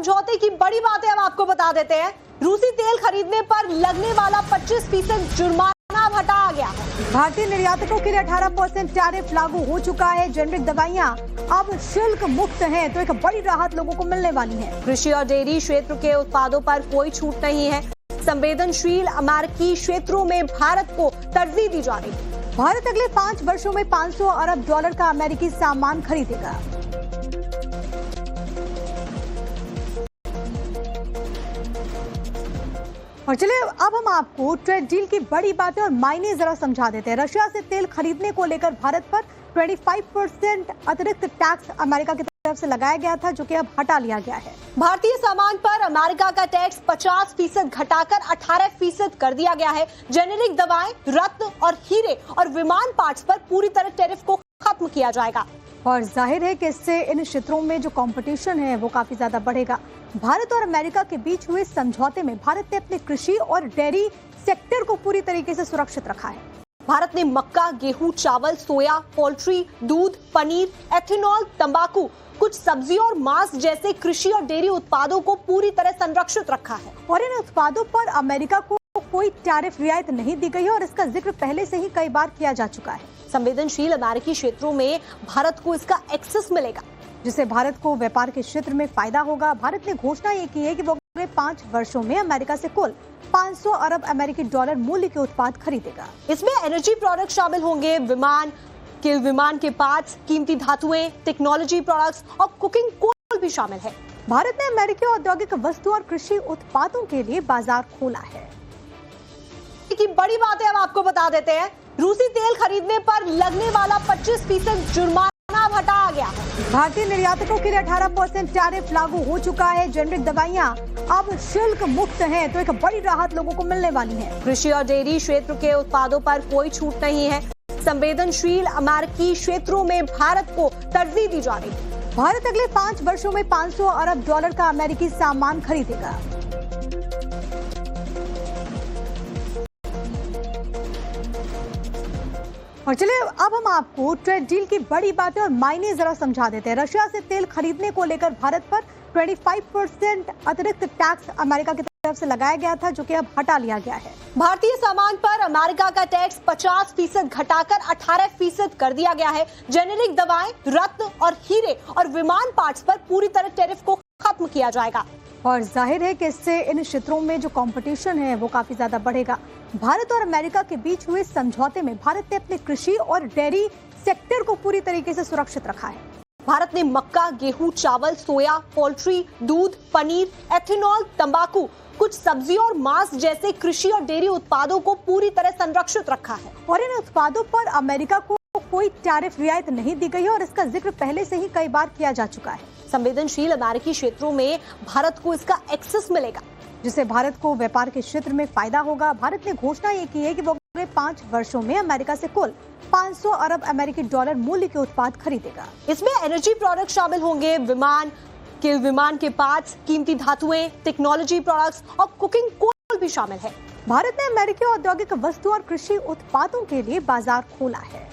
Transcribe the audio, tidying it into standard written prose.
समझौते की बड़ी बातें हम आपको बता देते हैं। रूसी तेल खरीदने पर लगने वाला 25% जुर्माना अब हटाया गया है। भारतीय निर्यातकों के लिए 18% टैरिफ लागू हो चुका है। जेनेरिक दवाइयां अब शुल्क मुक्त हैं, तो एक बड़ी राहत लोगों को मिलने वाली है। कृषि और डेयरी क्षेत्र के उत्पादों पर कोई छूट नहीं है। संवेदनशील अमेरिकी क्षेत्रों में भारत को तरजीह दी जा रही है। भारत अगले 5 वर्षों में $500 अरब का अमेरिकी सामान खरीदेगा। और चलिए अब हम आपको ट्रेड डील की बड़ी बातें और मायने जरा समझा देते हैं। रशिया से तेल खरीदने को लेकर भारत पर 25% अतिरिक्त टैक्स अमेरिका की तरफ से लगाया गया था, जो कि अब हटा लिया गया है। भारतीय सामान पर अमेरिका का टैक्स 50% घटाकर 18% कर दिया गया है। जेनेरिक दवाएं, रत्न और हीरे और विमान पार्ट्स पर पूरी तरह टैरिफ को खत्म किया जाएगा। और जाहिर है कि इससे इन क्षेत्रों में जो कंपटीशन है वो काफी ज्यादा बढ़ेगा। भारत और अमेरिका के बीच हुए समझौते में भारत ने अपने कृषि और डेयरी सेक्टर को पूरी तरीके से सुरक्षित रखा है। भारत ने मक्का, गेहूं, चावल, सोया, पोल्ट्री, दूध, पनीर, एथेनॉल, तंबाकू, कुछ सब्जियों और मांस जैसे कृषि और डेयरी उत्पादों को पूरी तरह संरक्षित रखा है। और इन उत्पादों पर अमेरिका को कोई टैरिफ रियायत नहीं दी गई है और इसका जिक्र पहले से ही कई बार किया जा चुका है। संवेदनशील अमेरिकी क्षेत्रों में भारत को इसका एक्सेस मिलेगा, जिससे भारत को व्यापार के क्षेत्र में फायदा होगा। भारत ने घोषणा ये की है कि वो अगले 5 वर्षों में अमेरिका से कुल $500 अरब अमेरिकी डॉलर मूल्य के उत्पाद खरीदेगा। इसमें एनर्जी प्रोडक्ट शामिल होंगे, विमान के पार्ट्स, कीमती धातुएं, टेक्नोलॉजी प्रोडक्ट्स और कुकिंग कोल भी शामिल है। भारत ने अमेरिकी औद्योगिक वस्तु और कृषि उत्पादों के लिए बाजार खोला है। की बड़ी बातें हम आपको बता देते हैं। रूसी तेल खरीदने पर लगने वाला 25% जुर्माना अब हटाया गया है। भारतीय निर्यातकों के लिए 18% टैरिफ लागू हो चुका है। जेनेरिक दवाइयां अब शुल्क मुक्त हैं, तो एक बड़ी राहत लोगों को मिलने वाली है। कृषि और डेयरी क्षेत्र के उत्पादों पर कोई छूट नहीं है। संवेदनशील अमेरिकी क्षेत्रों में भारत को तरजीह दी जा रही है। भारत अगले 5 वर्षों में $500 अरब का अमेरिकी सामान खरीदेगा। और चलिए अब हम आपको ट्रेड डील की बड़ी बातें और मायने जरा समझा देते हैं। रशिया से तेल खरीदने को लेकर भारत पर 25% अतिरिक्त टैक्स अमेरिका की तरफ से लगाया गया था, जो कि अब हटा लिया गया है। भारतीय सामान पर अमेरिका का टैक्स 50% घटाकर 18% कर दिया गया है। जेनेरिक दवाएं, रत्न और हीरे और विमान पार्ट्स पर पूरी तरह टैरिफ को खत्म किया जाएगा। और जाहिर है कि इससे इन क्षेत्रों में जो कंपटीशन है वो काफी ज्यादा बढ़ेगा। भारत और अमेरिका के बीच हुए समझौते में भारत ने अपने कृषि और डेयरी सेक्टर को पूरी तरीके से सुरक्षित रखा है। भारत ने मक्का, गेहूं, चावल, सोया, पोल्ट्री, दूध, पनीर, एथेनॉल, तंबाकू, कुछ सब्जियों और मांस जैसे कृषि और डेयरी उत्पादों को पूरी तरह संरक्षित रखा है। और इन उत्पादों पर अमेरिका को कोई टैरिफ रियायत नहीं दी गई है और इसका जिक्र पहले से ही कई बार किया जा चुका है। संवेदनशील अमेरिकी क्षेत्रों में भारत को इसका एक्सेस मिलेगा, जिससे भारत को व्यापार के क्षेत्र में फायदा होगा। भारत ने घोषणा ये की है कि वो अगले 5 वर्षों में अमेरिका से कुल $500 अरब अमेरिकी डॉलर मूल्य के उत्पाद खरीदेगा। इसमें एनर्जी प्रोडक्ट शामिल होंगे, विमान के पार्ट्स, कीमती धातुएं, टेक्नोलॉजी प्रोडक्ट्स और कुकिंग कोल भी शामिल है। भारत ने अमेरिकी औद्योगिक वस्तु और कृषि उत्पादों के लिए बाजार खोला है।